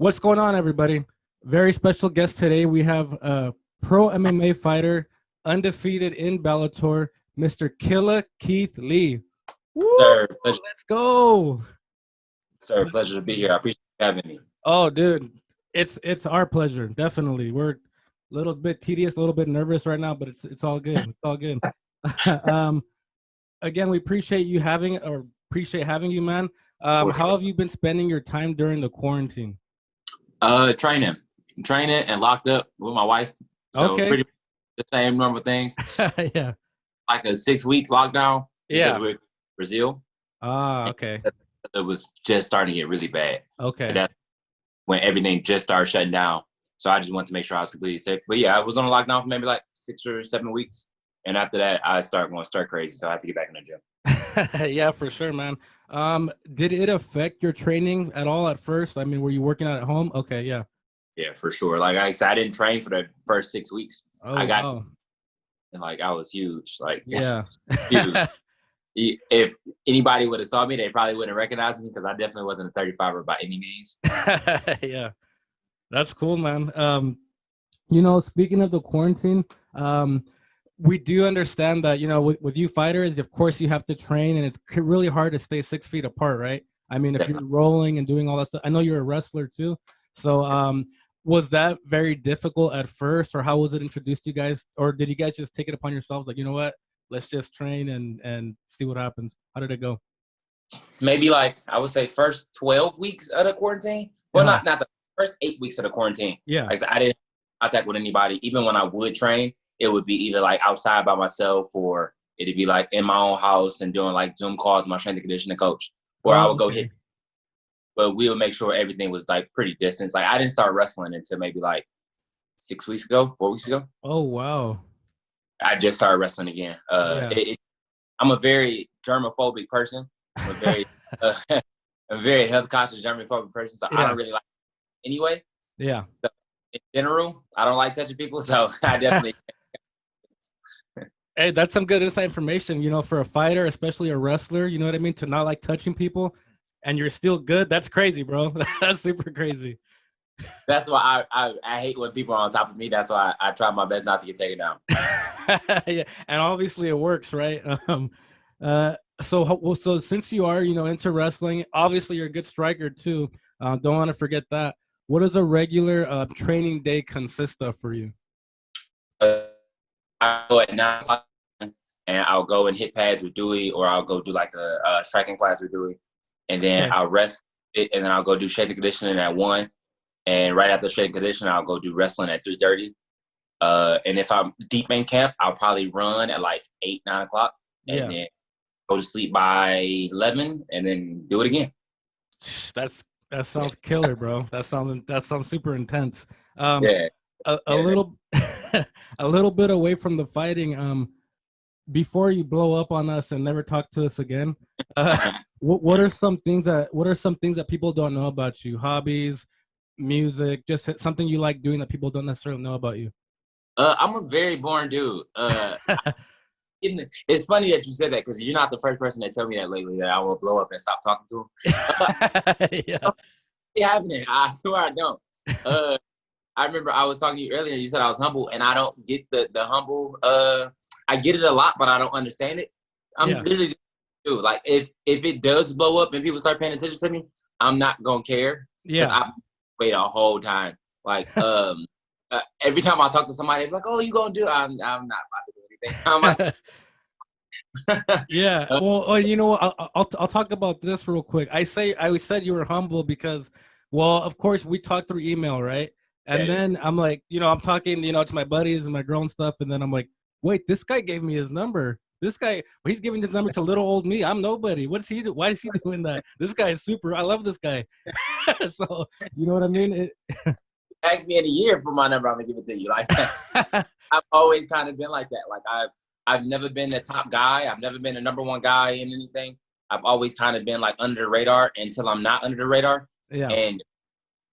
What's going on, everybody? Very special guest today. We have a pro MMA fighter, undefeated in Bellator, Mr. Killa Keith Lee. Woo! Sir, pleasure, Let's go. sir, pleasure to be here. I appreciate you having me. Oh, dude, it's our pleasure. Definitely. We're a little bit tedious, a little bit nervous right now, but it's all good. It's all good. um, Again, we appreciate having you, man. How have you been spending your time during the quarantine? Training and locked up with my wife. So Okay. pretty much the same normal things. Yeah. Like a 6-week lockdown because Yeah. we're in Brazil. Ah, okay. It was just starting to get really bad. Okay. And that's when everything just started shutting down. So I just wanted to make sure I was completely safe. But yeah, I was on a lockdown for maybe like 6 or 7 weeks. And after that, I started going stir crazy. So I had to get back in the gym. Yeah, for sure, man. Did it affect your training at all at first? I mean, were you working out at home? Okay, yeah. Yeah, for sure. Like I said, I didn't train for the first 6 weeks. Oh, I got, wow. and like I was huge. Like, Yeah. huge. If anybody would have saw me, they probably wouldn't recognize me because I definitely wasn't a 35er by any means. Yeah. That's cool, man. Speaking of the quarantine, we do understand that, with you fighters, of course you have to train and it's really hard to stay 6 feet apart, right? I mean, if you're Definitely. rolling and doing all that stuff, I know you're a wrestler too. So, was that very difficult at first, or how was it introduced to you guys? Or did you guys just take it upon yourselves? Like, you know what, let's just train and see what happens. How did it go? Maybe like I would say first 12 weeks of the quarantine. Well, Uh-huh. not the first 8 weeks of the quarantine. Yeah. Like I said, I didn't have contact with anybody. Even when I would train, it would be either like outside by myself or it'd be like in my own house and doing like Zoom calls with my strength and conditioning coach. Or I Oh, would go okay. hit, but we would make sure everything was like pretty distant. Like I didn't start wrestling until maybe like 6 weeks ago, 4 weeks ago. Oh, wow. I just started wrestling again. Yeah. I'm a very germophobic person. I'm a very, a very health conscious germophobic person. So I Yeah. don't really like it anyway. Yeah. In general, I don't like touching people. So I definitely. Hey, that's some good inside information, for a fighter, especially a wrestler, you know what I mean? To not like touching people and you're still good. That's crazy, bro. That's super crazy. That's why I hate when people are on top of me. That's why I try my best not to get taken down. Yeah, and obviously it works, right? So since you are, into wrestling, obviously you're a good striker too. Don't want to forget that. What does a regular training day consist of for you? I go at 9 o'clock and I'll go and hit pads with Dewey, or I'll go do like a striking class with Dewey, and then Okay. I'll rest it, and then I'll go do strength and conditioning at 1. And right after strength and conditioning, I'll go do wrestling at 3:30. And if I'm deep in camp, I'll probably run at like 8, 9 o'clock, and Yeah. then go to sleep by 11, and then do it again. That sounds killer, bro. That sounds super intense. Um, Yeah, a yeah. little a little bit away from the fighting. Before you blow up on us and never talk to us again, what are some things that people don't know about you? Hobbies, music, just something you like doing that people don't necessarily know about you. I'm a very boring dude. It's funny that you said that because you're not the first person that told me that lately that I will blow up and stop talking to him. Yeah. It's happening. I swear I don't. I remember I was talking to you earlier. You said I was humble, and I don't get the humble. I get it a lot, but I don't understand it. I'm Yeah. literally just dude. Like if it does blow up and people start paying attention to me, I'm not gonna care because Yeah. I wait a whole time. Like every time I talk to somebody, they're like, "Oh, you gonna do?" I'm not about to do anything. I'm not. Yeah. Well, I'll talk about this real quick. I said you were humble because, well, of course we talked through email, right? And Yeah, then I'm like, I'm talking, to my buddies and my girl and stuff, and then I'm like, wait, this guy gave me his number. This guy, he's giving his number to little old me. I'm nobody. What does he do? Why is he doing that? This guy is super. I love this guy. So you know what I mean? ask me in a year for my number, I'm gonna give it to you. Like I've always kind of been like that. Like I've never been the top guy. I've never been the number one guy in anything. I've always kind of been like under the radar until I'm not under the radar Yeah. and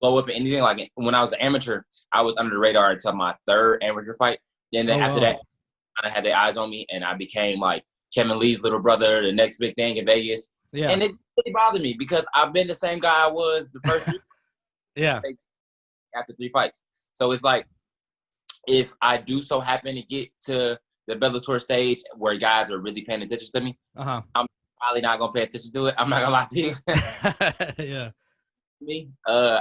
blow up in anything. Like when I was an amateur, I was under the radar until my third amateur fight. Then Oh, after wow. that, kind of had their eyes on me, and I became like Kevin Lee's little brother, the next big thing in Vegas. Yeah. And it really bothered me because I've been the same guy I was the first 3. Yeah. after 3 fights. So it's like, if I do so happen to get to the Bellator stage where guys are really paying attention to me, I'm probably not gonna pay attention to it. I'm not gonna lie to you. Yeah.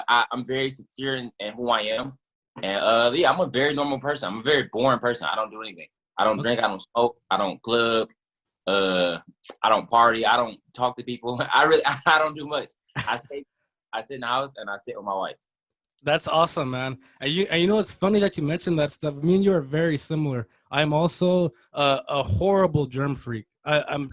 I'm very secure in who I am, and yeah, I'm a very normal person. I'm a very boring person. I don't do anything. I don't drink. I don't smoke. I don't club. I don't party. I don't talk to people. I don't do much. I sit in the house and I sit with my wife. That's awesome, man. And you know, it's funny that you mentioned that stuff. Me and you are very similar. I'm also a horrible germ freak. I'm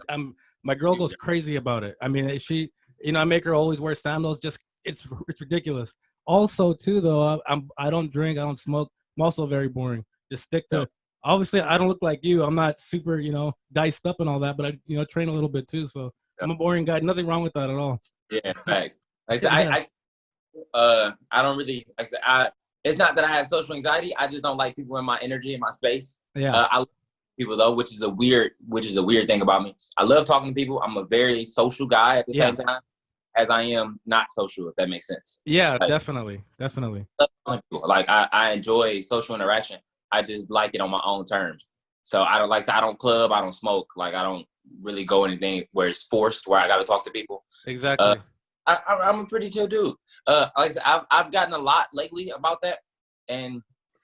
my girl goes crazy about it. I mean, she, you know, I make her always wear sandals. Just it's ridiculous. Also, too, though, I don't drink. I don't smoke. I'm also very boring. Just stick to. Obviously, I don't look like you. I'm not super, you know, diced up and all that, but I, you know, train a little bit too. So I'm a boring guy. Nothing wrong with that at all. Yeah, facts. Like I said, I don't really, like I said, it's not that I have social anxiety. I just don't like people in my energy and my space. Yeah. I love people though, which is a weird thing about me. I love talking to people. I'm a very social guy at the same time as I am not social, if that makes sense. Yeah, like, definitely. Like I enjoy social interaction. I just like it on my own terms. So I don't club, I don't smoke. Like I don't really go anything where it's forced, where I got to talk to people. Exactly. I'm a pretty chill dude. Like I said, I've gotten a lot lately about that, and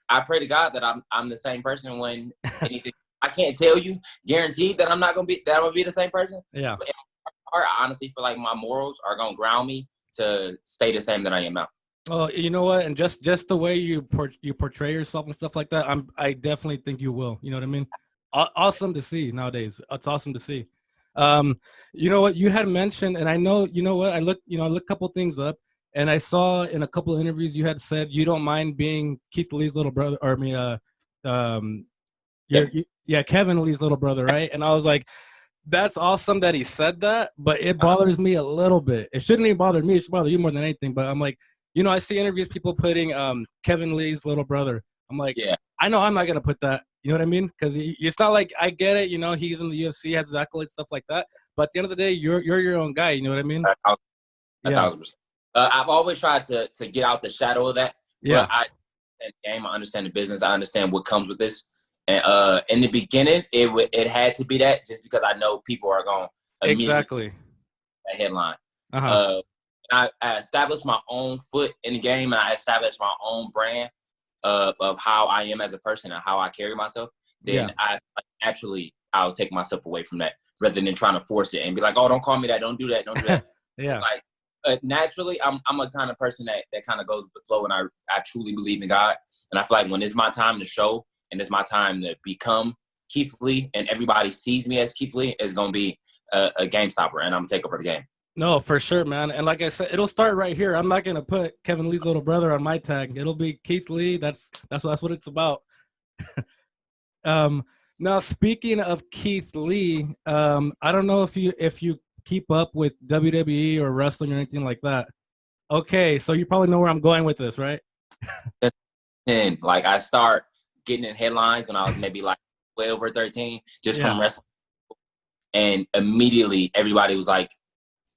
I pray to God that I'm the same person when anything. I can't tell you guaranteed that I'm gonna be the same person. Yeah. But in my heart, I honestly feel like my morals are gonna ground me to stay the same that I am now. Oh, you know what? And just the way you portray yourself and stuff like that, I definitely think you will. You know what I mean? Awesome to see nowadays. It's awesome to see. You know what you had mentioned, and I know, you know what, I looked a couple things up, and I saw in a couple of interviews you had said you don't mind being Keith Lee's little brother, or Kevin Lee's little brother, right? And I was like, that's awesome that he said that, but it bothers me a little bit. It shouldn't even bother me. It should bother you more than anything. But I'm like, you know, I see interviews, people putting Kevin Lee's little brother. I'm like, I know I'm not going to put that. You know what I mean? Because it's not like, I get it. You know, he's in the UFC, has his accolades, stuff like that. But at the end of the day, you're your own guy. You know what I mean? 1,000%. I've always tried to get out the shadow of that. Yeah. But I understand the game. I understand the business. I understand what comes with this. And in the beginning, it had to be that, just because I know people are going to immediately that headline. I established my own foot in the game, and I established my own brand of how I am as a person and how I carry myself. Then naturally I'll take myself away from that, rather than trying to force it and be like, oh, don't call me that, don't do that, don't do that. It's like naturally I'm a kind of person that kind of goes with the flow, and I truly believe in God, and I feel like when it's my time to show and it's my time to become Keith Lee, and everybody sees me as Keith Lee, it's gonna be a game stopper, and I'm gonna take over the game. No, for sure, man. And like I said, it'll start right here. I'm not gonna put Kevin Lee's little brother on my tag. It'll be Keith Lee. That's what it's about. Now, speaking of Keith Lee, I don't know if you keep up with WWE or wrestling or anything like that. Okay, so you probably know where I'm going with this, right? And like, I start getting in headlines when I was maybe like 12 or 13, just from wrestling, and immediately everybody was like,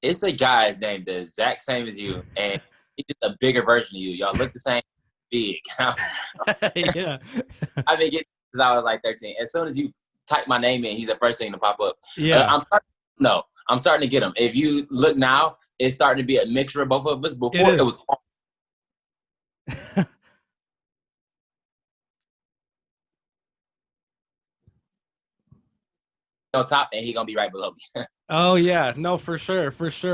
it's a guy named the exact same as you, and he's just a bigger version of you. Y'all look the same, big. Yeah. I've been getting since I was like 13. As soon as you type my name in, he's the first thing to pop up. Yeah. I'm starting to get him. If you look now, it's starting to be a mixture of both of us. Before it was on top, and he gonna be right below me. Oh yeah, no, for sure.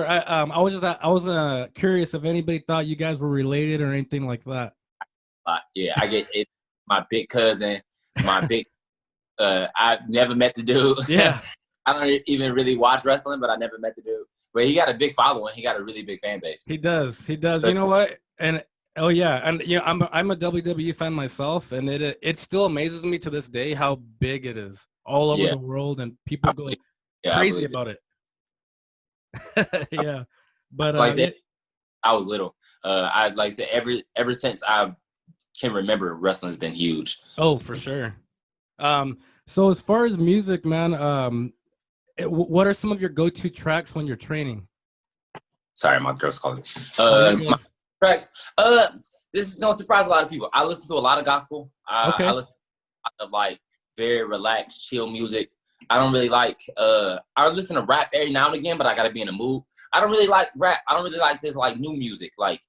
I was curious if anybody thought you guys were related or anything like that. Yeah, I get it. My big cousin, my big. I've never met the dude. Yeah. I don't even really watch wrestling, but I never met the dude. But he got a big following. He got a really big fan base. He does. You know what? And oh yeah, and you know, I'm a WWE fan myself, and it still amazes me to this day how big it is all over the world, and people go crazy about it. Yeah, but like I said, I was little. I like I said, ever since I can remember, wrestling's been huge. Oh, for sure. So as far as music, man, what are some of your go-to tracks when you're training? Sorry, my girl's calling me. My tracks. This is gonna surprise a lot of people. I listen to a lot of gospel. Okay. I listen to a lot of like very relaxed, chill music. I don't really like. I listen to rap every now and again, but I gotta be in the mood. I don't really like rap. I don't really like this like new music, like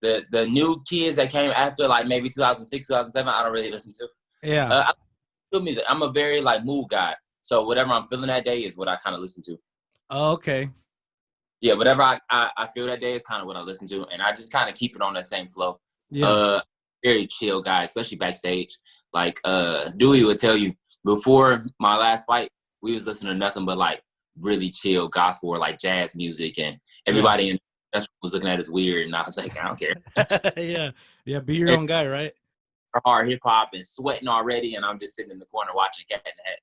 the new kids that came after like maybe 2006, 2007. I don't really listen to. Yeah. I listen to music. I'm a very like mood guy. So whatever I'm feeling that day is what I kind of listen to. Oh, okay. Yeah, whatever I feel that day is kind of what I listen to, and I just kind of keep it on that same flow. Yeah. Very chill guy, especially backstage. Like Dewey would tell you before my last fight, we was listening to nothing but like really chill gospel or like jazz music, and everybody in the restaurant was looking at us weird, and I was like, I don't care. Yeah. Be your own guy, right? Hard hip hop and sweating already, and I'm just sitting in the corner watching Cat in the Hat.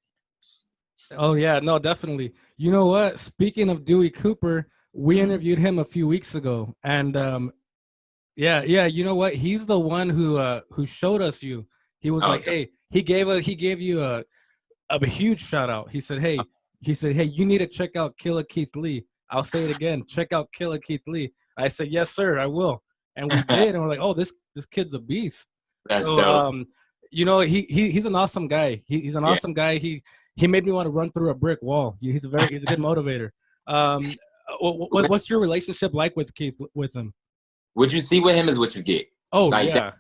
Oh yeah, no, definitely. You know what? Speaking of Dewey Cooper, we interviewed him a few weeks ago, and yeah. You know what? He's the one who showed us you. He was like, hey, he gave you a huge shout out. He said, hey, you need to check out Killa Keith Lee. I'll say it again, check out Killa Keith Lee. I said, yes, sir, I will. And we did, and we're like, oh, this kid's a beast. That's so, dope. you know, he's an awesome guy. He's an awesome guy. He made me want to run through a brick wall. He's a good motivator. What's your relationship like with Keith, with him? What you see with him is what you get. Oh, like yeah.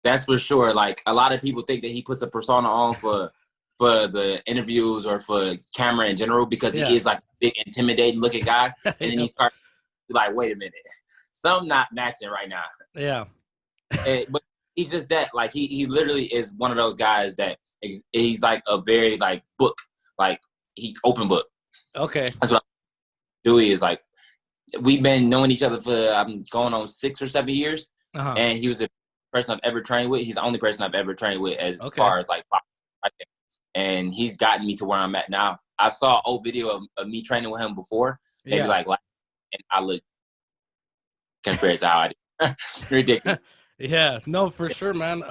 That's for sure. Like a lot of people think that he puts a persona on for the interviews or for camera in general because he is like a big intimidating looking guy. And then he starts like, wait a minute, something not matching right now. Yeah. But he's just that. Like he literally is one of those guys that he's like a very like book. Like he's open book. Okay. That's what Dewey is like. We've been knowing each other for I'm going on 6 or 7 years, and he was the person I've ever trained with. He's the only person I've ever trained with as far as like, and he's gotten me to where I'm at now. I saw an old video of me training with him before, maybe like, and I look compared to how I do. Ridiculous. Yeah, no, for sure, man.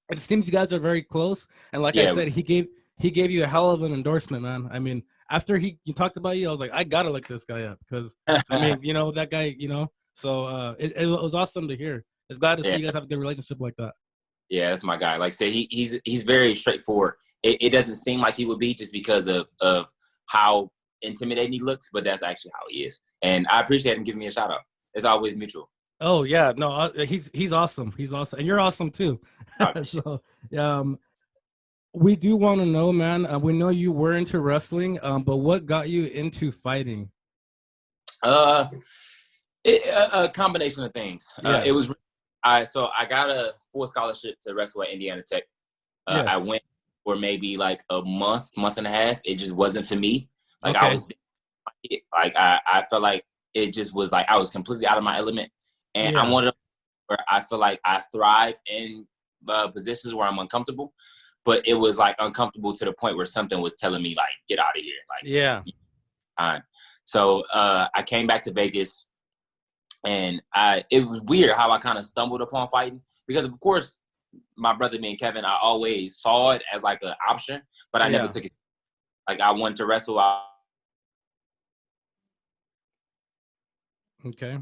It seems you guys are very close, and like I said, he gave you a hell of an endorsement, man. I mean, after he talked about you, I was like, I gotta look this guy up because I mean, you know, that guy, you know. So it was awesome to hear. It's glad to see you guys have a good relationship like that. Yeah, that's my guy. Like I said, he's very straightforward. It doesn't seem like he would be just because of how intimidating he looks, but that's actually how he is. And I appreciate him giving me a shout out. It's always mutual. Oh yeah, no, he's awesome. He's awesome, and you're awesome too. So we do want to know, man. We know you were into wrestling, but what got you into fighting? A combination of things. It was I got a full scholarship to wrestle at Indiana Tech. I went for maybe like a month and a half. It just wasn't for me. Like I was like I felt like it just was like I was completely out of my element, and I'm one of them where I feel like I thrive in positions where I'm uncomfortable. But it was like uncomfortable to the point where something was telling me like, get out of here. Like, so I came back to Vegas, and it was weird how I kind of stumbled upon fighting because of course my brother, me and Kevin, I always saw it as like an option, but I never took it. Like I wanted to wrestle. Okay.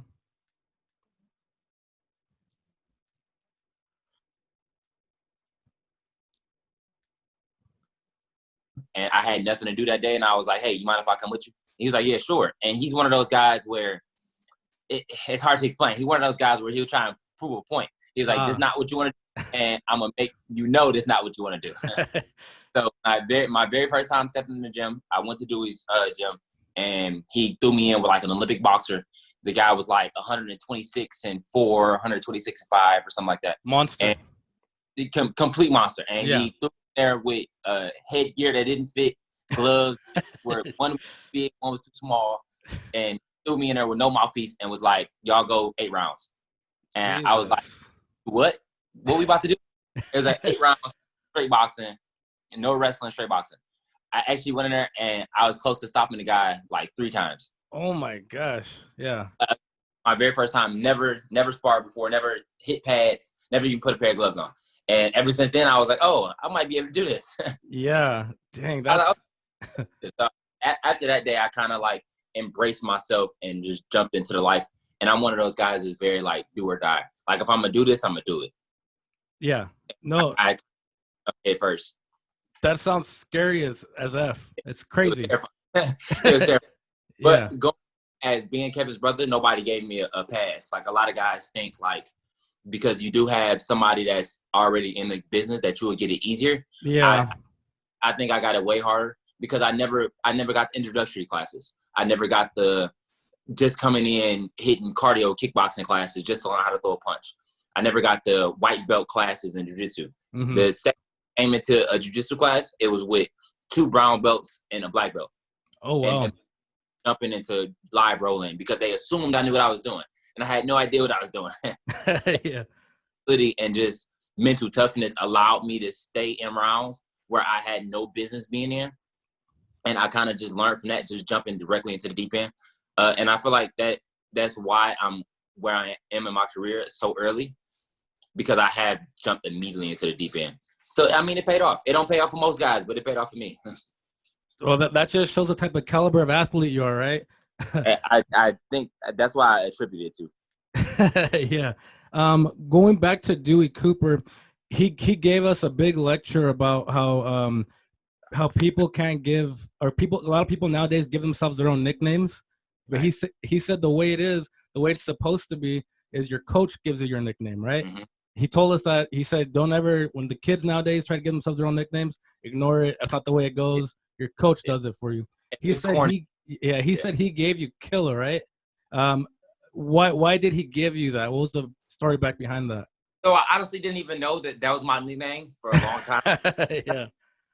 And I had nothing to do that day, and I was like, hey, you mind if I come with you? And he was like, yeah, sure. And he's one of those guys where it's hard to explain. He's one of those guys where he'll try and prove a point. He's like, this is not what you want to do, and I'm going to make you know this is not what you want to do. So my very first time stepping in the gym, I went to Dewey's gym, and he threw me in with like an Olympic boxer. The guy was like 126-4, 126-5, or something like that. Monster. And complete monster. And he threw there with headgear that didn't fit, gloves were one was big, one was too small, and threw me in there with no mouthpiece and was like, y'all go 8 rounds. And I was like, what we about to do? It was like 8 rounds, straight boxing, and no wrestling, straight boxing. I actually went in there and I was close to stopping the guy like 3 times. Oh my gosh. Yeah. My very first time, never sparred before, never hit pads, never even put a pair of gloves on. And ever since then, I was like, oh, I might be able to do this. Yeah. Dang. That's... So after that day, I kind of like embraced myself and just jumped into the life. And I'm one of those guys that's very like do or die. Like if I'm gonna do this, I'm gonna do it. Yeah. No. I okay first. That sounds scary as F. It's crazy. It was terrible. Yeah. But going as being Kevin's brother, nobody gave me a pass. Like a lot of guys think like because you do have somebody that's already in the business that you would get it easier. Yeah. I think I got it way harder because I never got the introductory classes. I never got the just coming in hitting cardio kickboxing classes just to learn how to throw a punch. I never got the white belt classes in jiu-jitsu. Mm-hmm. The second I came into a jiu-jitsu class, it was with 2 brown belts and a black belt. Oh wow. And jumping into live rolling because they assumed I knew what I was doing. And I had no idea what I was doing. Yeah. And just mental toughness allowed me to stay in rounds where I had no business being in. And I kind of just learned from that, just jumping directly into the deep end. And I feel like that's why I'm where I am in my career so early, because I have jumped immediately into the deep end. So, I mean, it paid off. It don't pay off for most guys, but it paid off for me. Well, that just shows the type of caliber of athlete you are, right? I think that's why I attribute it to. Yeah. Going back to Dewey Cooper, he gave us a big lecture about how people can't give, or a lot of people nowadays give themselves their own nicknames. But Right. he said the way it's supposed to be is your coach gives you your nickname, right? Mm-hmm. He told us that. He said, don't ever, when the kids nowadays try to give themselves their own nicknames, ignore it. That's not the way it goes. Your coach does it for you. He said said he gave you Killa, right? Why did he give you that? What was the story back behind that? So I honestly didn't even know that was my nickname for a long time.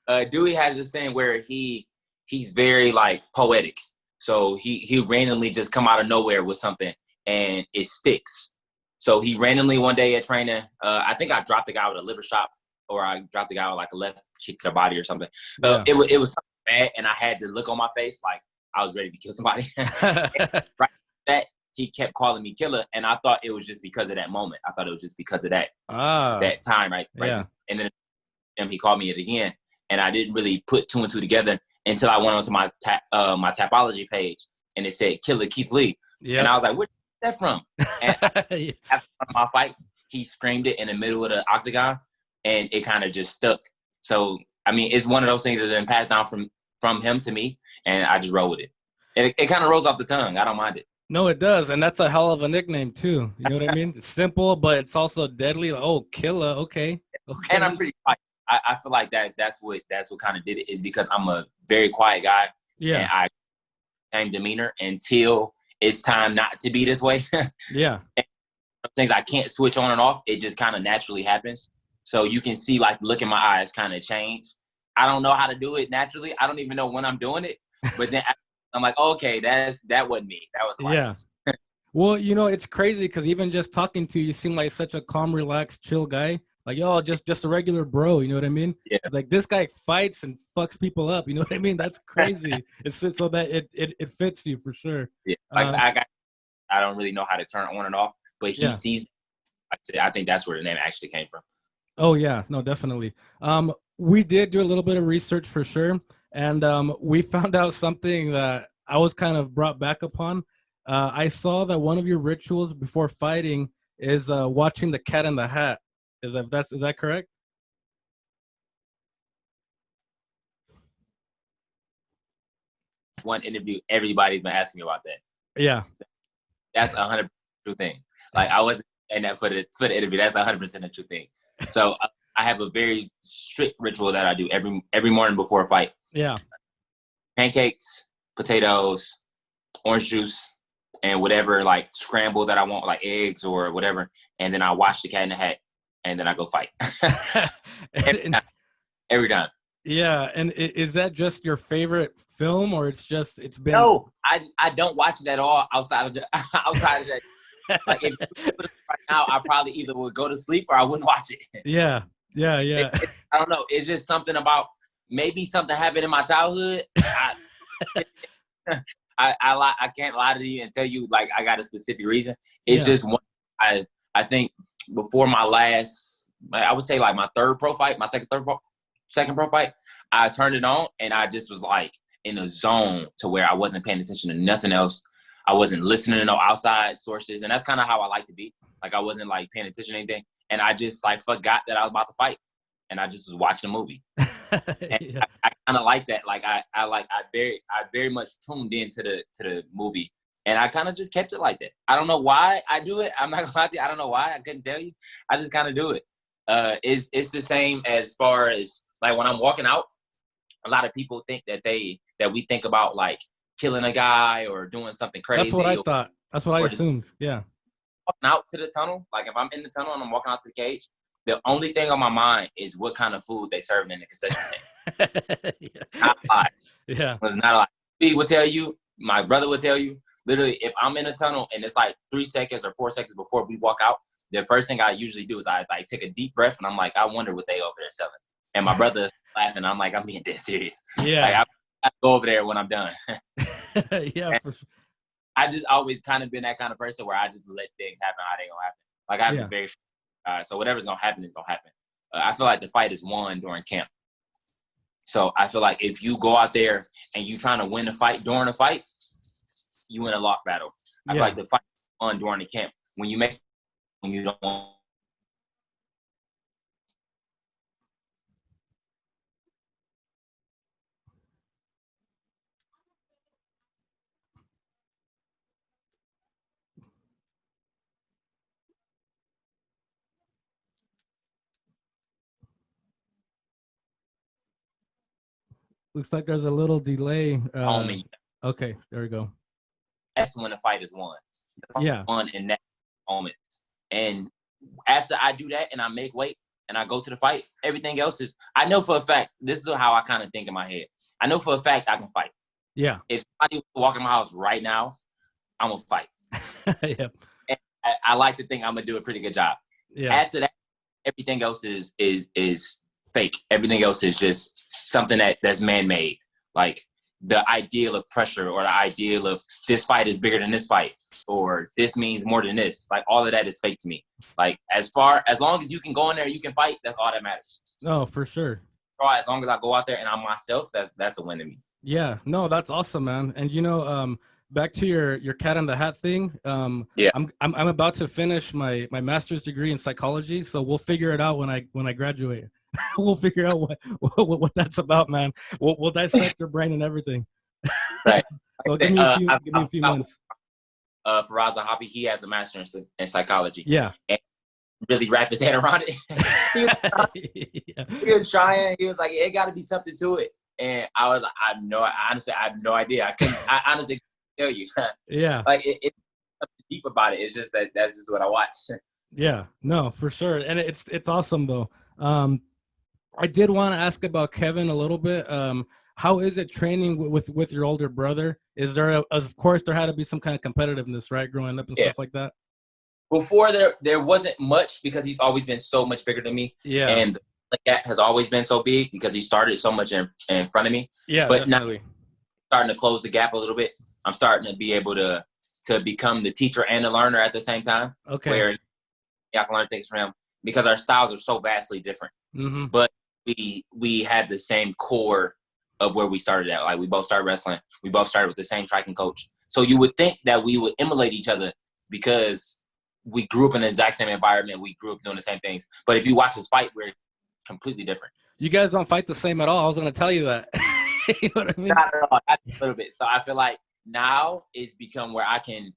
Yeah. Dewey has this thing where he's very like poetic. So he randomly just come out of nowhere with something and it sticks. So he randomly one day at training, I think I dropped the guy with a liver shot, or I dropped the guy with like a left kick to the body or something. It was something bad, and I had the look on my face like I was ready to kill somebody. Right that he kept calling me Killa, and I thought it was just because of that moment. I thought it was just because of that time, right? Yeah. And then he called me it again, and I didn't really put 2 and 2 together until I went onto my my Tapology page, and it said Killa Keith Lee, and I was like, where's that from? And after one of my fights, he screamed it in the middle of the octagon, and it kind of just stuck. So I mean, it's one of those things that's been passed down from him to me, and I just roll with it. It kind of rolls off the tongue. I don't mind it. No, it does, and that's a hell of a nickname too. You know what I mean? It's simple, but it's also deadly. Like, oh, Killa, okay. And I'm pretty quiet. I feel like that's what kind of did it, is because I'm a very quiet guy. Yeah. And I same demeanor until it's time not to be this way. Yeah. And things I can't switch on and off. It just kind of naturally happens. So you can see, like, look in my eyes kind of change. I don't know how to do it naturally. I don't even know when I'm doing it. But then I'm like, okay, that wasn't me. That was like, yeah. Well, you know, it's crazy because even just talking to you, you seem like such a calm, relaxed, chill guy. Like, yo, just a regular bro. You know what I mean? Yeah. Like, this guy fights and fucks people up. You know what I mean? That's crazy. It's so that it fits you for sure. Yeah. Like I don't really know how to turn on and off, but he sees. I think that's where the name actually came from. Oh yeah, no, definitely. We did do a little bit of research for sure, and we found out something that I was kind of brought back upon. I saw that one of your rituals before fighting is watching The Cat in the Hat. Is that correct? One interview, everybody's been asking me about that. Yeah, that's 100% true thing. Like, I wasn't saying that for the interview. That's 100% a true thing. So I have a very strict ritual that I do every morning before a fight. Yeah. Pancakes, potatoes, orange juice, and whatever like scramble that I want, like eggs or whatever. And then I watch The Cat in the Hat, and then I go fight. Every time. Yeah, and is that just your favorite film, or it's been? No, I don't watch it at all outside of that. Like, if you put it right now, I probably either would go to sleep or I wouldn't watch it. Yeah. I don't know. It's just something about, maybe something happened in my childhood. I can't lie to you and tell you like I got a specific reason. It's just one. I think before my last, I would say like my third pro fight, my second pro fight, I turned it on and I just was like in a zone to where I wasn't paying attention to nothing else. I wasn't listening to no outside sources, and that's kind of how I like to be. Like I wasn't like paying attention to anything, and I just like forgot that I was about to fight, and I just was watching a movie. And Yeah. I kind of like that. Like I very much tuned into the movie, and I kind of just kept it like that. I don't know why I do it. I'm not gonna lie to you. I don't know why. I couldn't tell you. I just kind of do it. It's the same as far as like when I'm walking out. A lot of people think that we think about like killing a guy or doing something crazy. That's what I thought. That's what I assumed. Yeah. Walking out to the tunnel, like if I'm in the tunnel and I'm walking out to the cage, the only thing on my mind is what kind of food they serving in the concession stand. Yeah. Not a lie. Yeah. It's not a lie. He would tell you, my brother would tell you, literally, if I'm in a tunnel and it's like 3 seconds or 4 seconds before we walk out, the first thing I usually do is I like take a deep breath and I'm like, I wonder what they over there selling. And my brother's laughing. I'm like, I'm being dead serious. Yeah. Like, I go over there when I'm done. Yeah. For sure. I just always kind of been that kind of person where I just let things happen how they gonna happen. Like I have to very so whatever's gonna happen is gonna happen. I feel like the fight is won during camp. So I feel like if you go out there and you trying to win the fight during the fight, you win a lost battle. I feel like the fight is won during the camp. When you don't want. Looks like there's a little delay. Okay, there we go. That's when the fight is won. Yeah. Won in that moment. And after I do that and I make weight and I go to the fight, everything else is, I know for a fact, this is how I kind of think in my head. I know for a fact I can fight. Yeah. If somebody walk in my house right now, I'm going to fight. Yeah. And I like to think I'm going to do a pretty good job. Yeah. After that, everything else is fake. Everything else is just something that's man-made. Like the ideal of pressure or the ideal of this fight is bigger than this fight or this means more than this. Like all of that is fake to me. Like as long as you can go in there, you can fight. That's all that matters. Oh, for sure. As long as I go out there and I'm myself, that's a win to me. Yeah. No, that's awesome, man. And you know, back to your cat in the hat thing. Yeah. I'm about to finish my master's degree in psychology, so we'll figure it out when I graduate. We'll figure out what that's about, man. We'll dissect your brain and everything. Right. So give me a few months. Faraz Zahabi, he has a master's in psychology. Yeah. And really wrap his head around it. He was trying. He was like, it got to be something to it. And I was like, honestly, I have no idea. I honestly can't tell you. Yeah. Like it's something deep about it. It's just that's just what I watch. Yeah. No, for sure. And it's awesome though. I did want to ask about Kevin a little bit. How is it training with your older brother? Is there of course there had to be some kind of competitiveness, right? Growing up and stuff like that. Before there wasn't much because he's always been so much bigger than me. Yeah. And the gap has always been so big because he started so much in front of me. Yeah. But definitely. Now starting to close the gap a little bit. I'm starting to be able to become the teacher and the learner at the same time. Okay. Where I can learn things from him because our styles are so vastly different. Mm-hmm. But we have the same core of where we started at. Like we both started wrestling. We both started with the same striking coach. So you would think that we would emulate each other because we grew up in the exact same environment. We grew up doing the same things. But if you watch us fight, we're completely different. You guys don't fight the same at all. I was going to tell you that. You know what I mean? Not at all. Not a little bit. So I feel like now it's become where I can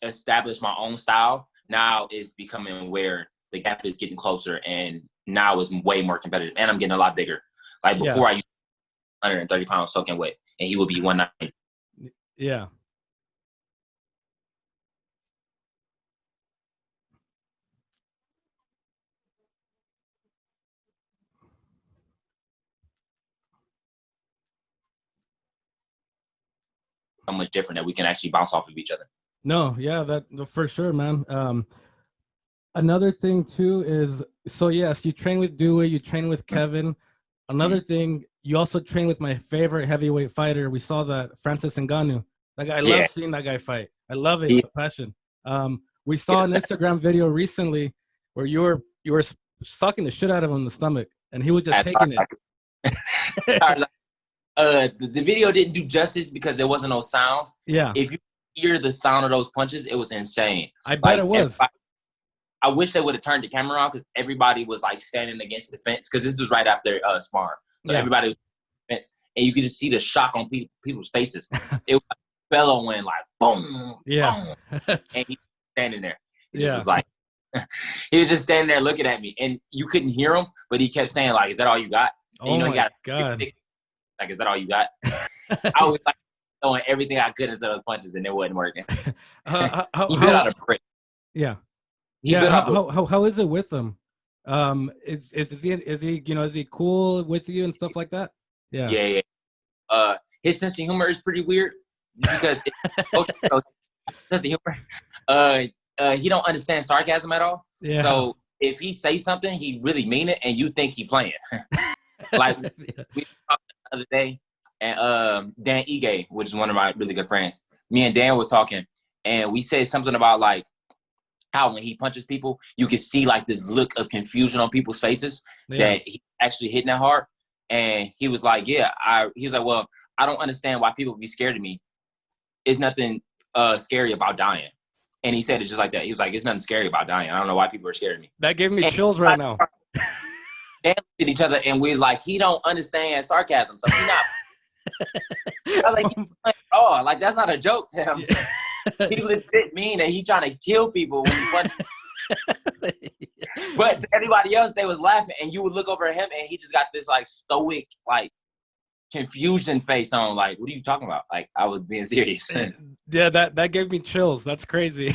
establish my own style. Now it's becoming where the gap is getting closer, and now it's way more competitive. And I'm getting a lot bigger. Like before, I used to be 130 pounds soaking wet, and he would be 190. Yeah. So much different that we can actually bounce off of each other. No, yeah, that for sure, man. Another thing too is, so yes, you train with Dewey, you train with Kevin. Another thing, you also train with my favorite heavyweight fighter. We saw that, Francis Ngannou. That guy, I love seeing that guy fight. I love it, the passion. We saw an Instagram video recently where you were sucking the shit out of him in the stomach, and he was just taking it. The video didn't do justice because there wasn't no sound. Yeah. If you hear the sound of those punches, it was insane. I bet it was. I wish they would have turned the camera on because everybody was like standing against the fence because this was right after sparring. So everybody was fence, and you could just see the shock on people's faces. It was like bellowing, like boom, boom, and he was standing there. He just was like, he was just standing there looking at me, and you couldn't hear him, but he kept saying like, "Is that all you got?" And, oh he got God! Like, "Is that all you got?" I was like throwing everything I could into those punches, and it wasn't working. He bit out a brick. Yeah. He bit out how is it with him? Is he is he cool with you and stuff like that? Yeah. His sense of humor is pretty weird because sense of humor. He don't understand sarcasm at all. Yeah. So if he say something, he really mean it, and you think he playing. Like we talked the other day, and Dan Ige, which is one of my really good friends, me and Dan was talking, and we said something about like how when he punches people, you can see like this look of confusion on people's faces that he actually hitting that hard. And he was like, he was like, well, I don't understand why people be scared of me. It's nothing scary about dying. And he said it just like that. He was like, it's nothing scary about dying. I don't know why people are scared of me. That gave me chills right now. They looked at each other and we was like, he don't understand sarcasm. So he not. I was like, oh, like that's not a joke to him. Yeah. He legit mean that he trying to kill people when he punches. But to everybody else, they was laughing, and you would look over at him, and he just got this like stoic, like confusion face on. Like, what are you talking about? Like, I was being serious. Yeah, that gave me chills. That's crazy.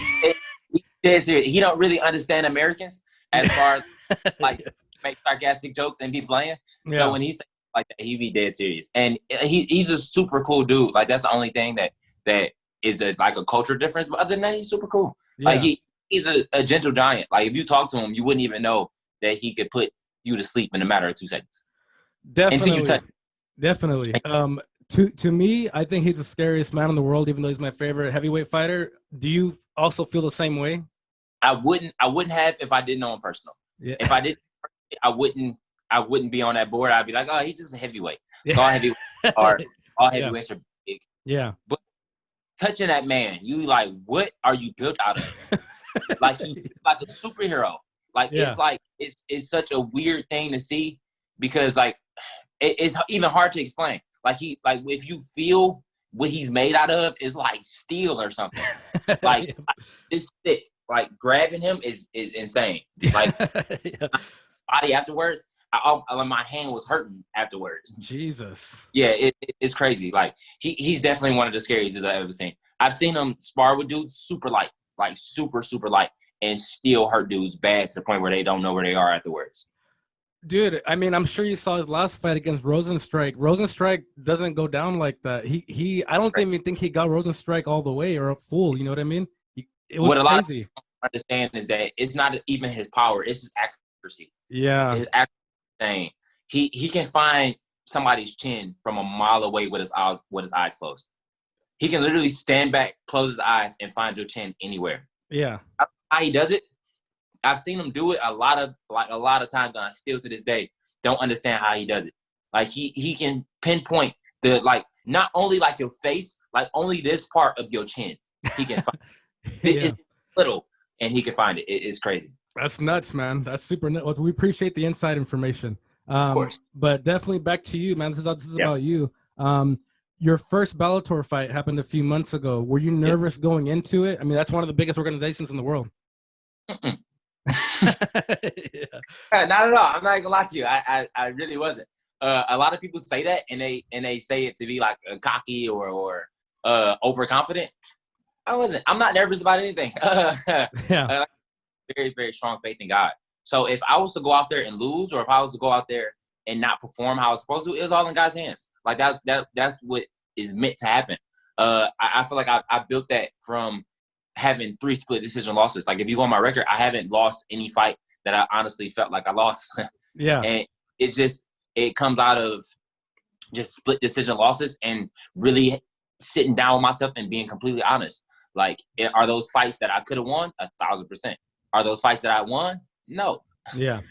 He don't really understand Americans as far as like make sarcastic jokes and be playing. Yeah. So when he says like that, he be dead serious, and he's a super cool dude. Like that's the only thing that is like a culture difference. But other than that, he's super cool. Yeah. Like he's a gentle giant. Like if you talk to him, you wouldn't even know that he could put you to sleep in a matter of 2 seconds. Definitely. Definitely. To me, I think he's the scariest man in the world, even though he's my favorite heavyweight fighter. Do you also feel the same way? I wouldn't have if I didn't know him personally. Yeah. If I didn't, I wouldn't be on that board. I'd be like, oh, he's just a heavyweight. Yeah. All heavyweights are big. Yeah. But touching that man, you like, what are you built out of? Like you like a superhero. Like it's such a weird thing to see because like it's even hard to explain. Like if you feel what he's made out of is like steel or something. Like this thick. Like grabbing him is insane. Like body afterwards, my hand was hurting afterwards. Jesus. Yeah, it's crazy. Like he's definitely one of the scariest I've ever seen. I've seen him spar with dudes super light, like super, super light, and still hurt dudes bad to the point where they don't know where they are afterwards. Dude, I mean, I'm sure you saw his last fight against Rosenstrike. Rosenstrike doesn't go down like that. I don't even think he got Rosenstrike all the way or full. You know what I mean? It was crazy. A lot of people understand is that it's not even his power; it's his accuracy. Yeah, his accuracy. Insane. He can find somebody's chin from a mile away with his eyes closed. He can literally stand back, close his eyes, and find your chin anywhere. Yeah. How he does it, I've seen him do it a lot of times, and I still to this day don't understand how he does it. Like he can pinpoint not only like your face, like only this part of your chin. He can find it's little, and he can find it. It's crazy. That's nuts, man. That's super nuts. Well, we appreciate the inside information. Of course. But definitely back to you, man. This is about you. Your first Bellator fight happened a few months ago. Were you nervous going into it? I mean, that's one of the biggest organizations in the world. Not at all. I'm not gonna lie to you. I really wasn't. A lot of people say that, and they say it to be like cocky or overconfident. I wasn't. I'm not nervous about anything. Very, very strong faith in God. So if I was to go out there and lose, or if I was to go out there and not perform how I was supposed to, it was all in God's hands. Like that's what is meant to happen. I feel like I built that from having 3 split decision losses. Like if you go on my record, I haven't lost any fight that I honestly felt like I lost. Yeah. And it comes out of just split decision losses and really sitting down with myself and being completely honest. Like, are those fights that I could have won? 1,000%. Are those fights that I won? No. Yeah.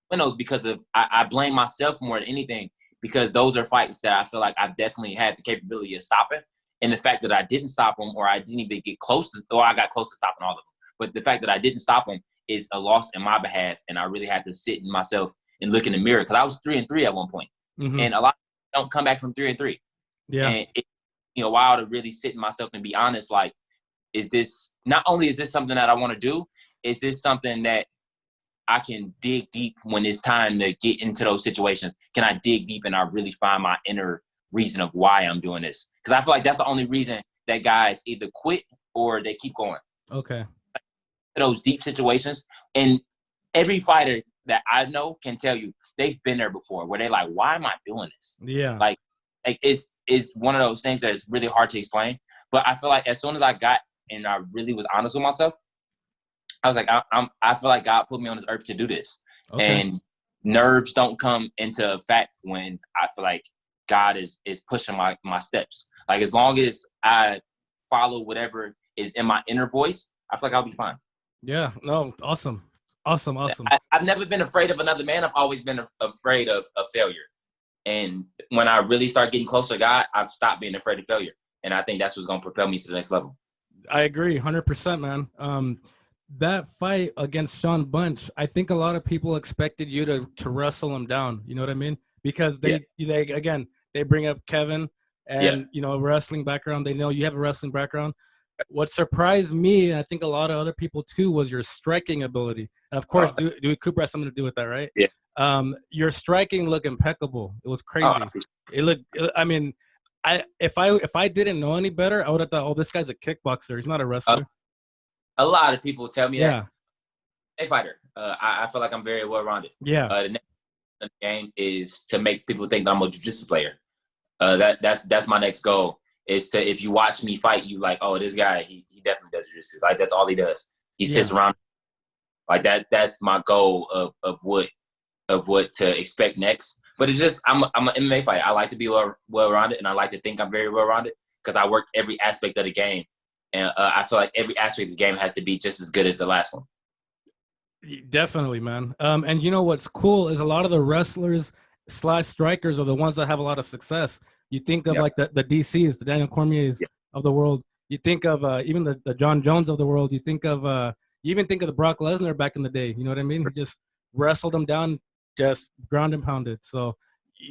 Win those because I blame myself more than anything, because those are fights that I feel like I've definitely had the capability of stopping. And the fact that I didn't stop him, or I didn't even get close to, or I got close to stopping all of them. But the fact that I didn't stop him is a loss in my behalf. And I really had to sit in myself and look in the mirror, because I was 3-3 at one point. And a lot of people don't come back from 3-3. Yeah. And it took me a while to really sit in myself and be honest, like, is this, not only is this something that I want to do, is this something that I can dig deep when it's time to get into those situations? Can I dig deep and I really find my inner reason of why I'm doing this? Because I feel like that's the only reason that guys either quit or they keep going. Okay. Those deep situations. And every fighter that I know can tell you they've been there before, where they're like, why am I doing this? Yeah. Like it's one of those things that is really hard to explain. But I feel like as soon as I got and I really was honest with myself, I was like, I feel like God put me on this earth to do this. Okay. And nerves don't come into effect when I feel like God is pushing my steps. Like, as long as I follow whatever is in my inner voice, I feel like I'll be fine. Yeah. No. Awesome. I've never been afraid of another man. I've always been afraid of failure. And when I really start getting closer to God, I've stopped being afraid of failure. And I think that's what's going to propel me to the next level. I agree 100%, man. That fight against Sean Bunch, I think a lot of people expected you to wrestle him down. You know what I mean? Because they bring up Kevin and, wrestling background. They know you have a wrestling background. What surprised me, and I think a lot of other people too, was your striking ability. And of course, Dewey Cooper has something to do with that, right? Yeah. Your striking looked impeccable. It was crazy. If I didn't know any better, I would have thought, oh, this guy's a kickboxer. He's not a wrestler. A lot of people tell me that. A fighter. I feel like I'm very well-rounded. Yeah. The next game is to make people think that I'm a jiu-jitsu player. That's my next goal. Is to, if you watch me fight, you like, oh, this guy, he definitely does jiu-jitsu. Like, that's all he does. He sits around. Like, that's my goal of what to expect next. But it's just, I'm an MMA fighter. I like to be well-rounded, and I like to think I'm very well-rounded because I work every aspect of the game. And I feel like every aspect of the game has to be just as good as the last one. Definitely, man. And you know what's cool is a lot of the wrestlers / strikers are the ones that have a lot of success. You think of like the DCs, the Daniel Cormiers of the world. You think of even the John Jones of the world. You even think of the Brock Lesnar back in the day. You know what I mean? He just wrestled them down, just ground and pounded. So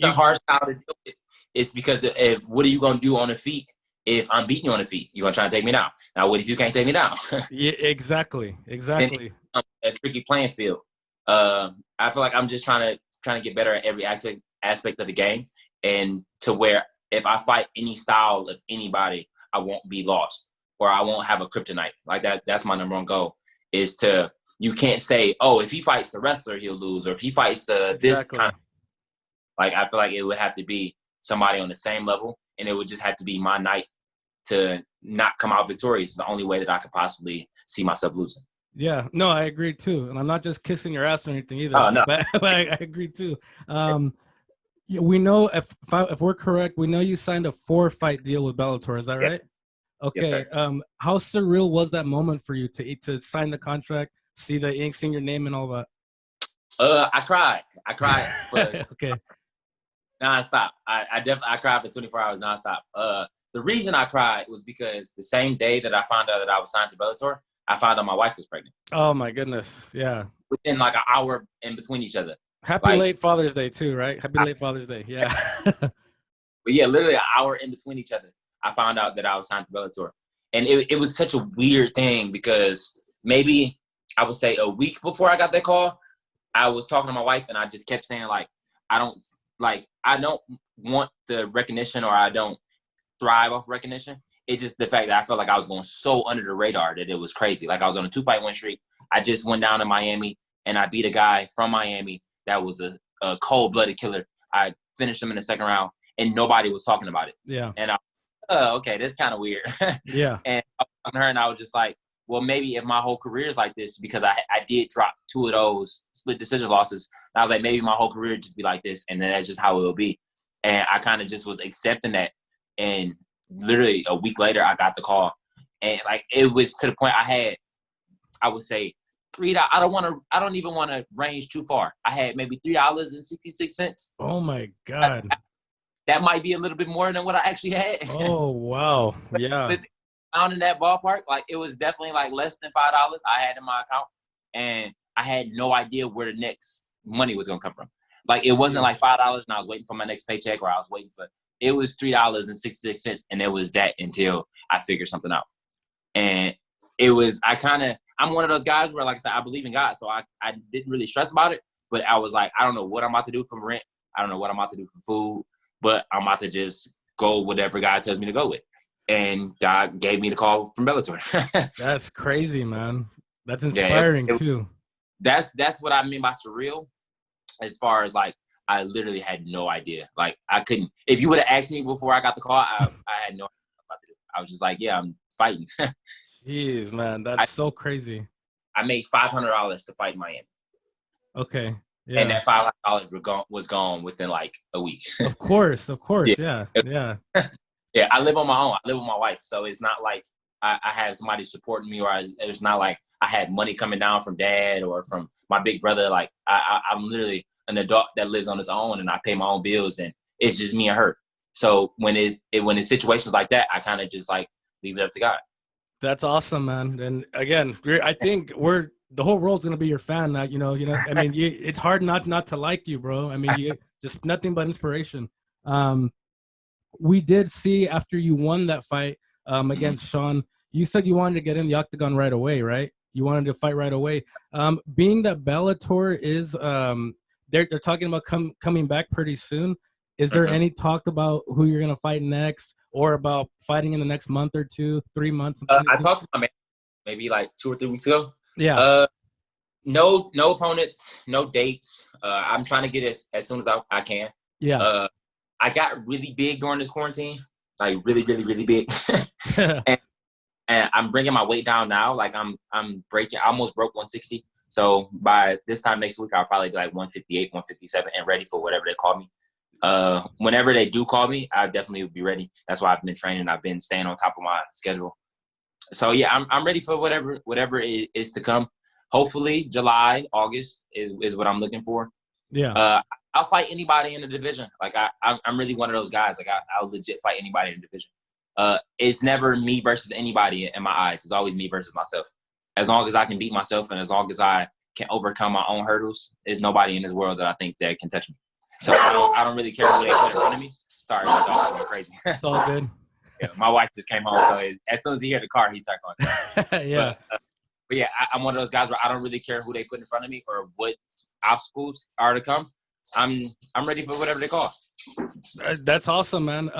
the hard style to do it is because what are you going to do on the feet? If I'm beating you on the feet, you're going to try to take me down. Now, what if you can't take me down? Yeah, exactly. A tricky playing field. I feel like I'm just trying to get better at every aspect of the game, and to where if I fight any style of anybody, I won't be lost, or I won't have a kryptonite. Like that's my number one goal, is to, you can't say, oh, if he fights a wrestler, he'll lose, or if he fights this kind of, like, I feel like it would have to be somebody on the same level, and it would just have to be my night to not come out victorious. Is the only way that I could possibly see myself losing. Yeah, no, I agree too. And I'm not just kissing your ass or anything either. Oh, no. But I agree too. We know, if we're correct, we know you signed a 4-fight deal with Bellator. Is that right? Okay. Yes, sir. How surreal was that moment for you to sign the contract, see the ink, seeing your name and all that? I cried. For okay. Nonstop. I cried for 24 hours nonstop. The reason I cried was because the same day that I found out that I was signed to Bellator, I found out my wife was pregnant. Oh my goodness. Yeah. Within like an hour in between each other. Happy late Father's Day too, right? Happy late Father's Day. Yeah. But yeah, literally an hour in between each other, I found out that I was signed to Bellator. And it was such a weird thing because maybe I would say a week before I got that call, I was talking to my wife and I just kept saying, like, I don't want the recognition, or I don't thrive off recognition. It's just the fact that I felt like I was going so under the radar that it was crazy. Like, I was on a 2-fight win streak. I just went down to Miami and I beat a guy from Miami that was a cold-blooded killer. I finished him in the second round and nobody was talking about it. Yeah. And okay, that's kind of weird. Yeah. And I was talking to her and I was just like, well, maybe if my whole career is like this, because I did drop 2 of those split decision losses. And I was like, maybe my whole career would just be like this, and then that's just how it will be. And I kind of just was accepting that. And literally a week later, I got the call. And like, it was to the point I would say $3. I don't even want to range too far. I had maybe $3.66. Oh my God. that might be a little bit more than what I actually had. Oh, wow. Yeah. Down in that ballpark, like it was definitely like less than $5 I had in my account, and I had no idea where the next money was gonna come from. Like it wasn't like $5 and I was waiting for my next paycheck, or I was waiting for it was $3.66, and it was that until I figured something out. And it was I'm one of those guys where, like I said, I believe in God, so I didn't really stress about it, but I was like, I don't know what I'm about to do for rent, I don't know what I'm about to do for food, but I'm about to just go whatever God tells me to go with. And God gave me the call from Bellator. That's crazy, man. That's inspiring too. That's what I mean by surreal. As far as like, I literally had no idea. Like I couldn't. If you would have asked me before I got the call, I had no idea what about to do. I was just like, yeah, I'm fighting. Jeez, man, that's so crazy. I made $500 to fight in Miami. Okay. Yeah. And that $500 was gone within like a week. Of course. Yeah. Yeah, I live on my own. I live with my wife, so it's not like I have somebody supporting me, or it's not like I had money coming down from dad or from my big brother. Like I'm literally an adult that lives on his own, and I pay my own bills, and it's just me and her. So when it's situations like that, I kind of just like leave it up to God. That's awesome, man. And again, I think the whole world's gonna be your fan now. You know. I mean, it's hard not to like you, bro. I mean, you just nothing but inspiration. We did see after you won that fight against Sean, you said you wanted to get in the octagon right away, right? You wanted to fight right away. Being that Bellator is they're talking about coming back pretty soon. Is there any talk about who you're gonna fight next, or about fighting in the next month or 2, 3 months? I talked to my man maybe like 2 or 3 weeks ago. Yeah. No opponents, no dates. I'm trying to get as soon as I can. Yeah. I got really big during this quarantine, like really, really, really big. and I'm bringing my weight down now. Like I almost broke 160. So by this time next week, I'll probably be like 158, 157 and ready for whatever they call me. Whenever they do call me, I definitely will be ready. That's why I've been training. I've been staying on top of my schedule. So yeah, I'm ready for whatever it is to come. Hopefully July, August is what I'm looking for. Yeah. I'll fight anybody in the division. Like I'm really one of those guys. Like I'll legit fight anybody in the division. It's never me versus anybody in my eyes. It's always me versus myself. As long as I can beat myself, and as long as I can overcome my own hurdles, there's nobody in this world that I think that can touch me. So I don't really care who they put in front of me. Sorry, my dog's going crazy. It's all good. Yeah, my wife just came home, so as soon as he heard the car, he started going. Yeah. But yeah, I'm one of those guys where I don't really care who they put in front of me or what obstacles are to come. I'm ready for whatever they call. That's awesome, man.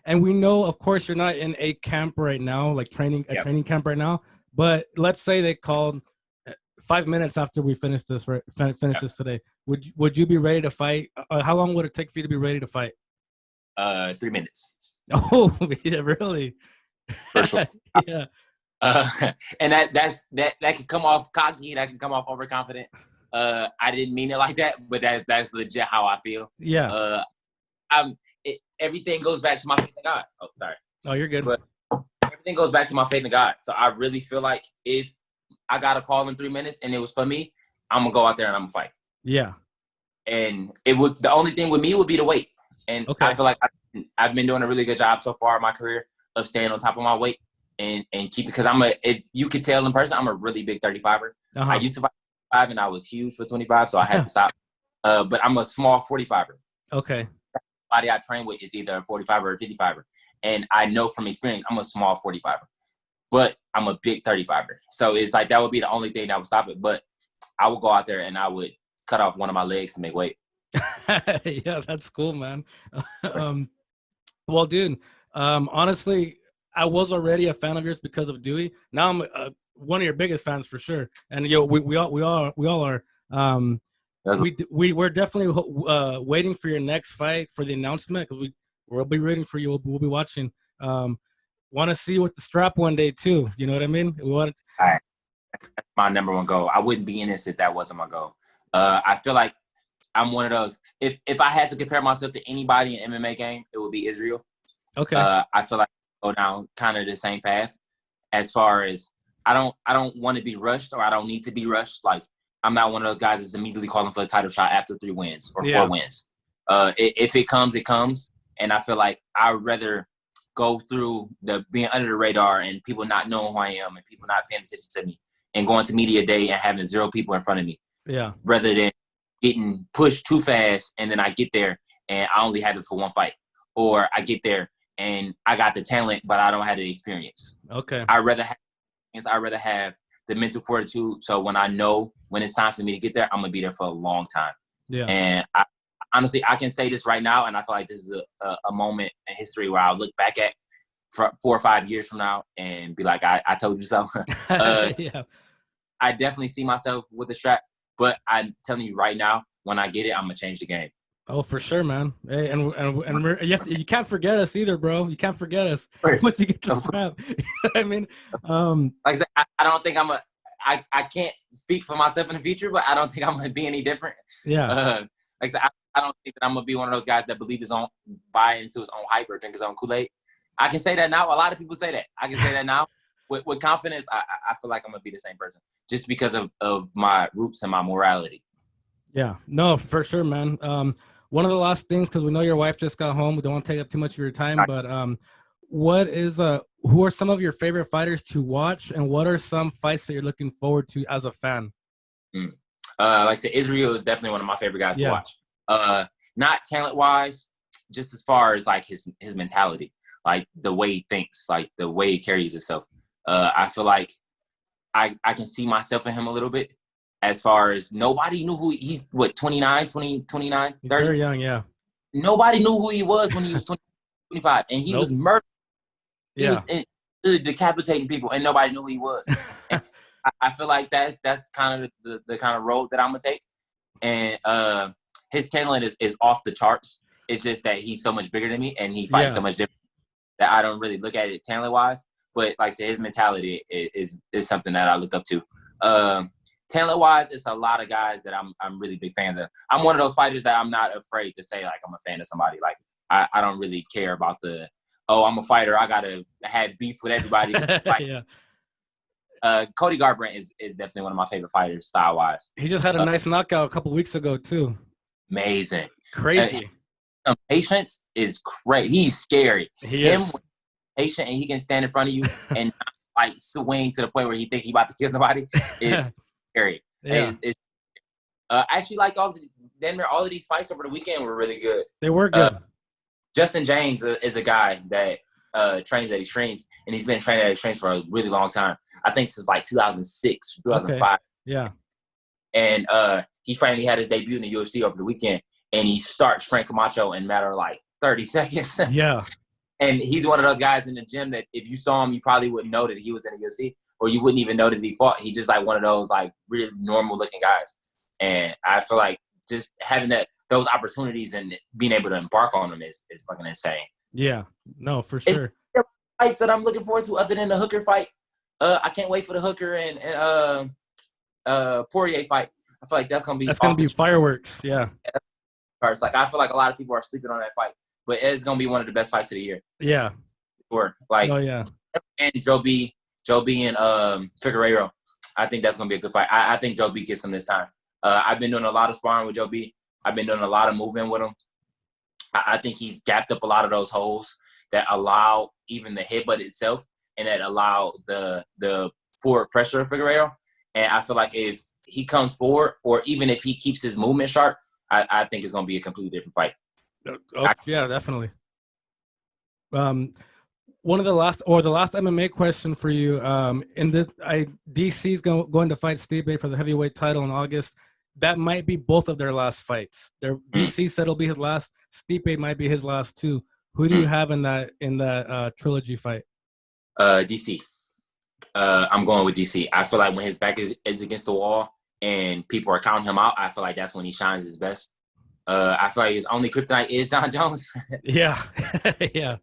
And we know, of course, you're not in a camp right now, like training camp right now. But let's say they called 5 minutes after we finish this this today. Would you be ready to fight? How long would it take for you to be ready to fight? 3 minutes. Oh, yeah, really? For sure. Yeah. And that can come off cocky. That can come off overconfident. I didn't mean it like that, but that's legit how I feel. Yeah. Everything goes back to my faith in God. Oh, sorry. Oh, you're good. But everything goes back to my faith in God. So I really feel like if I got a call in 3 minutes and it was for me, I'm gonna go out there and I'm gonna fight. Yeah. And the only thing with me would be the weight. And okay. I feel like I've been doing a really good job so far in my career of staying on top of my weight and keep it, because you could tell in person, I'm a really big 35er. I used to fight 5 and I was huge for 25, so I had to stop. But I'm a small 45er. Okay. The body I train with is either a 45er or a 55er. And I know from experience, I'm a small 45er. But I'm a big 35er. So it's like that would be the only thing that would stop it. But I would go out there and I would cut off one of my legs to make weight. Yeah, that's cool, man. Well, dude, honestly, I was already a fan of yours because of Dewey. Now I'm one of your biggest fans for sure. And we all are. We're definitely waiting for your next fight, for the announcement, because we'll be rooting for you. We'll be watching. Want to see you with the strap one day too. You know what I mean? That's my number one goal. I wouldn't be in this if that wasn't my goal. I feel like I'm one of those. If I had to compare myself to anybody in MMA game, it would be Israel. Okay. I feel like I go down kind of the same path. As far as I don't want to be rushed, or I don't need to be rushed. Like I'm not one of those guys that's immediately calling for a title shot after 3 wins or 4 wins. If it comes, it comes. And I feel like I'd rather go through the being under the radar and people not knowing who I am and people not paying attention to me and going to media day and having 0 people in front of me. Yeah. Rather than getting pushed too fast and then I get there and I only have it for 1 fight. Or I get there and I got the talent, but I don't have the experience. Okay. I'd rather have the mental fortitude. So when I know when it's time for me to get there, I'm going to be there for a long time. Yeah. And honestly, I can say this right now, and I feel like this is a moment in history where I'll look back at 4 or 5 years from now and be like, I told you so. Yeah. I definitely see myself with the strap, but I'm telling you right now, when I get it, I'm going to change the game. Oh, for sure, man. Hey, and you can't forget us either, bro. You can't forget us once you get the strap. You know what I mean, like I said, I don't think I can't speak for myself in the future, but I don't think I'm going to be any different. Yeah. Like I said, I don't think that I'm going to be one of those guys that buy into his own hype or drink his own Kool-Aid. I can say that now. A lot of people say that. I can say that now. With confidence, I feel like I'm going to be the same person just because of my roots and my morality. Yeah. No, for sure, man. One of the last things, because we know your wife just got home, we don't want to take up too much of your time, but who are some of your favorite fighters to watch, and what are some fights that you're looking forward to as a fan? Like I said, Israel is definitely one of my favorite guys to watch. Not talent-wise, just as far as like his mentality, like the way he thinks, like the way he carries himself. I feel like I can see myself in him a little bit. As far as nobody knew who he's, 29, 30? Very young, yeah. Nobody knew who he was when he was 20, 25. And he was murdered. He was decapitating people, and nobody knew who he was. And I feel like that's kind of the kind of road that I'm going to take. And his talent is off the charts. It's just that he's so much bigger than me, and he fights so much different that I don't really look at it talent-wise. But like I said, his mentality is something that I look up to. Talent-wise, it's a lot of guys that I'm really big fans of. I'm one of those fighters that I'm not afraid to say, like, I'm a fan of somebody. Like, I don't really care about I'm a fighter, I got to have beef with everybody. Cody Garbrandt is definitely one of my favorite fighters, style-wise. He just had a nice knockout a couple weeks ago, too. Amazing. Crazy. Patience is crazy. He's scary. He is patient, and he can stand in front of you and, like, swing to the point where he think he about to kill somebody is scary. Yeah. I actually like all of these fights over the weekend were really good. They were good. Justin James is a guy that trains at Extremes, and he's been training at Extremes for a really long time. I think since like 2006, 2005. Okay. Yeah. And he finally had his debut in the UFC over the weekend, and he starts Frank Camacho in a matter of like 30 seconds. Yeah. And he's one of those guys in the gym that if you saw him, you probably wouldn't know that he was in the UFC, or you wouldn't even know that he fought. He just like one of those like really normal looking guys. And I feel like just having those opportunities and being able to embark on them is fucking insane. Yeah. No, for sure. It's fights that I'm looking forward to other than the Hooker fight. I can't wait for the Hooker and Poirier fight. I feel like that's gonna be fireworks. Yeah. It's like I feel like a lot of people are sleeping on that fight, but it's gonna be one of the best fights of the year. Yeah. Sure. Like, oh yeah. And Joe B and Figueiredo. I think that's gonna be a good fight. I think Joe B gets him this time. I've been doing a lot of sparring with Joe B. I've been doing a lot of movement with him. I think he's gapped up a lot of those holes that allow even the headbutt itself and that allow the forward pressure of Figueiredo. And I feel like if he comes forward, or even if he keeps his movement sharp, I think it's going to be a completely different fight. Yeah, definitely. One of the last MMA question for you. DC is going to fight Stipe for the heavyweight title in August. That might be both of their last fights. DC said it'll be his last. Stipe might be his last too. Who do you have in that trilogy fight? DC. I'm going with DC. I feel like when his back is against the wall and people are counting him out, I feel like that's when he shines his best. I feel like his only kryptonite is John Jones. Yeah. Yeah.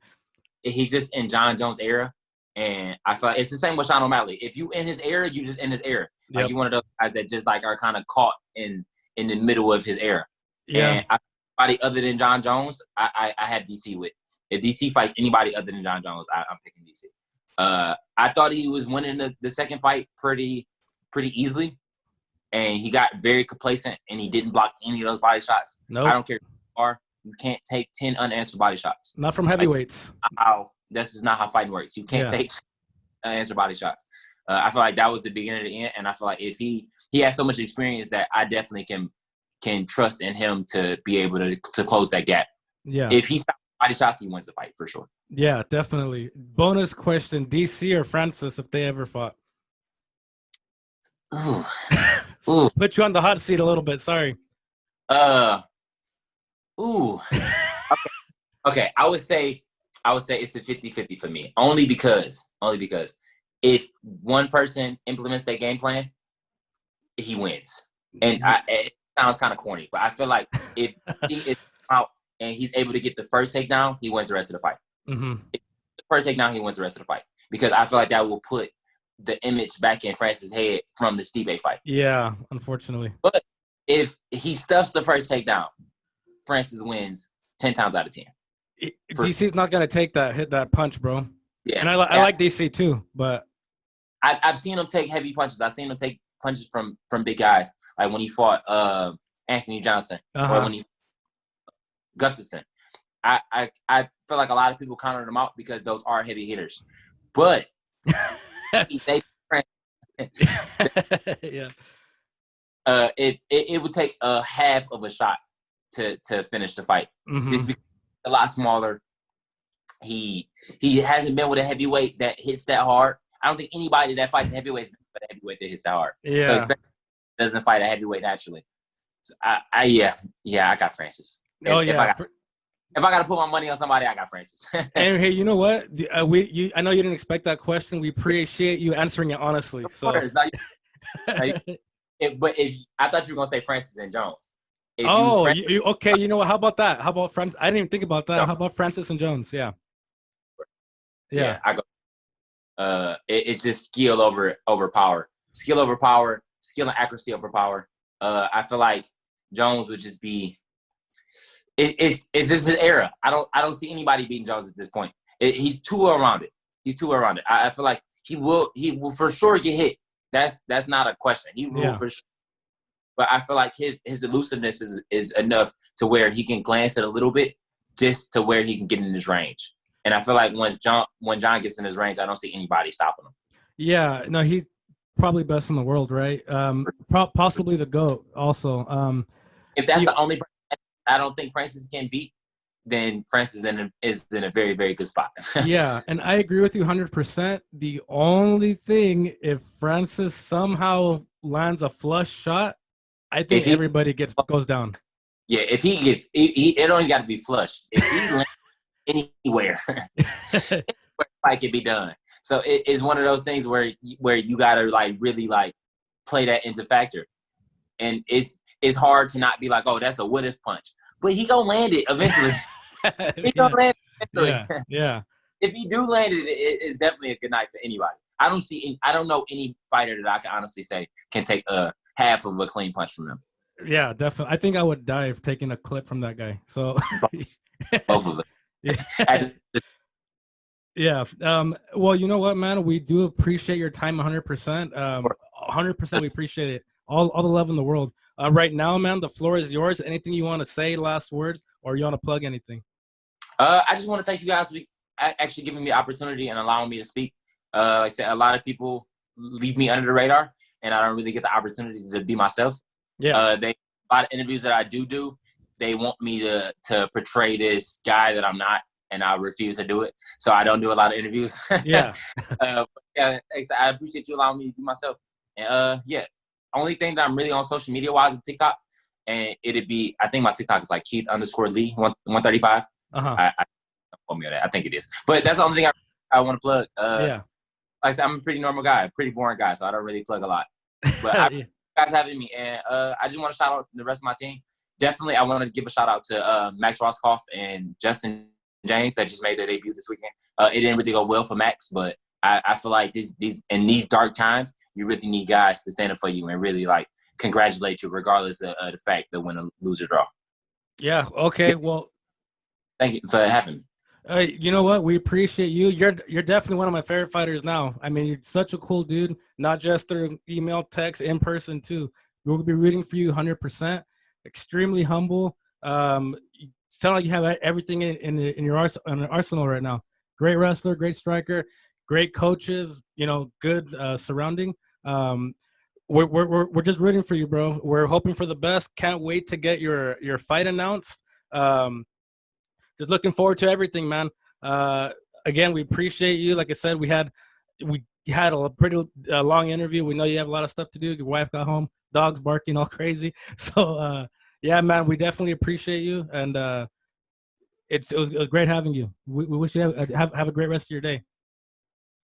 He's just in John Jones' era. And I feel like it's the same with Sean O'Malley. If you in his era, you just in his era. Like you're one of those guys that just like are kind of caught in the middle of his era. Yeah. And anybody other than John Jones, I have DC with. If DC fights anybody other than John Jones, I'm picking DC. I thought he was winning the second fight pretty easily, and he got very complacent, and he didn't block any of those body shots. Nope. I don't care who you are. You can't take 10 unanswered body shots. Not from heavyweights. That's just not how fighting works. You can't take unanswered body shots. I feel like that was the beginning of the end, and I feel like if he has so much experience that I definitely can trust in him to be able to close that gap. Yeah. If he stops body shots, he wins the fight for sure. Yeah, definitely. Bonus question: DC or Francis if they ever fought? Ooh. Ooh. Put you on the hot seat a little bit. Sorry. Ooh. Okay. I would say it's a 50-50 for me. Only because if one person implements their game plan, he wins. And it sounds kind of corny, but I feel like if he is out and he's able to get the first takedown, he wins the rest of the fight. Mm-hmm. The first takedown, he wins the rest of the fight. Because I feel like that will put the image back in Francis' head from the Stipe fight. Yeah, unfortunately. But if he stuffs the first takedown, Francis wins 10 times out of 10. DC's not gonna hit that punch, bro. Yeah, and I like DC too, but I've seen him take heavy punches. I've seen him take punches from big guys, like when he fought Anthony Johnson or when he Gustafson. I feel like a lot of people counted him out because those are heavy hitters, but they yeah. It would take a half of a shot to finish the fight. Mm-hmm. Just because he's a lot smaller. He hasn't been with a heavyweight that hits that hard. I don't think anybody that fights a heavyweight is a heavyweight that hits that hard. Yeah. So expect doesn't fight a heavyweight naturally. So I got Francis. If I got to put my money on somebody, I got Francis. And hey, you know what? I know you didn't expect that question. We appreciate you answering it honestly. Of course. But if I thought you were gonna say Francis and Jones. Okay. You know what? How about that? How about Francis? I didn't even think about that. No. How about Francis and Jones? Yeah. I go. It's just skill over power. Skill over power. Skill and accuracy over power. I feel like Jones would just be. It's just his era. I don't see anybody beating Jones at this point. He's too well rounded. I feel like he will for sure get hit. That's not a question. He will for sure. But I feel like his elusiveness is enough to where he can glance it a little bit, just to where he can get in his range. And I feel like when John gets in his range, I don't see anybody stopping him. Yeah, no, he's probably best in the world, right? Possibly the GOAT also. If that's the only person I don't think Francis can beat, then Francis is in a very, very good spot. Yeah, and I agree with you 100%. The only thing, if Francis somehow lands a flush shot, I think everybody goes down. Yeah, if he gets, it only got to be flush. If he lands anywhere, the fight can be done. So it's one of those things where you got to really play that into factor, and it's hard to not be like, oh, that's a what if punch, but he gonna land it eventually. Gonna land it eventually. Yeah. If he do land it, it's definitely a good night for anybody. I don't know any fighter that I can honestly say can take a half of a clean punch from him. Yeah, definitely. I think I would die if taking a clip from that guy. So both of them. Yeah. Well, you know what, man? We do appreciate your time 100%. 100%. We appreciate it. All the love in the world. Right now, man, the floor is yours. Anything you want to say, last words, or you want to plug anything? I just want to thank you guys for actually giving me the opportunity and allowing me to speak. Like I said, a lot of people leave me under the radar, and I don't really get the opportunity to be myself. Yeah. A lot of interviews that I do, they want me to portray this guy that I'm not, and I refuse to do it. So I don't do a lot of interviews. Yeah. I appreciate you allowing me to be myself. And only thing that I'm really on social media wise is TikTok, and I think my TikTok is like Keith_Lee 135. I quote me on that. I think it is, but that's the only thing I want to plug. Like I said, I'm a pretty normal guy, a pretty boring guy, so I don't really plug a lot. But I appreciate you guys having me, and I just want to shout out the rest of my team. Definitely, I want to give a shout out to Max Roscoff and Justin James that just made their debut this weekend. It didn't really go well for Max, but I feel like these dark times, you really need guys to stand up for you and really congratulate you, regardless of the fact that win or lose or draw. Yeah. Okay. Well, thank you for having me. You know what? We appreciate you. You're definitely one of my favorite fighters now. I mean, you're such a cool dude, not just through email, text, in person too. We'll be rooting for you 100%. Extremely humble. sound like you have everything in your arsenal right now. Great wrestler, great striker, great coaches. You know, good surrounding. We're just rooting for you, bro. We're hoping for the best. Can't wait to get your fight announced. Just looking forward to everything, man. Again, we appreciate you. Like I said, we had a pretty long interview. We know you have a lot of stuff to do. Your wife got home, dogs barking all crazy. So yeah, man, we definitely appreciate you, and it was great having you. We wish you have a great rest of your day.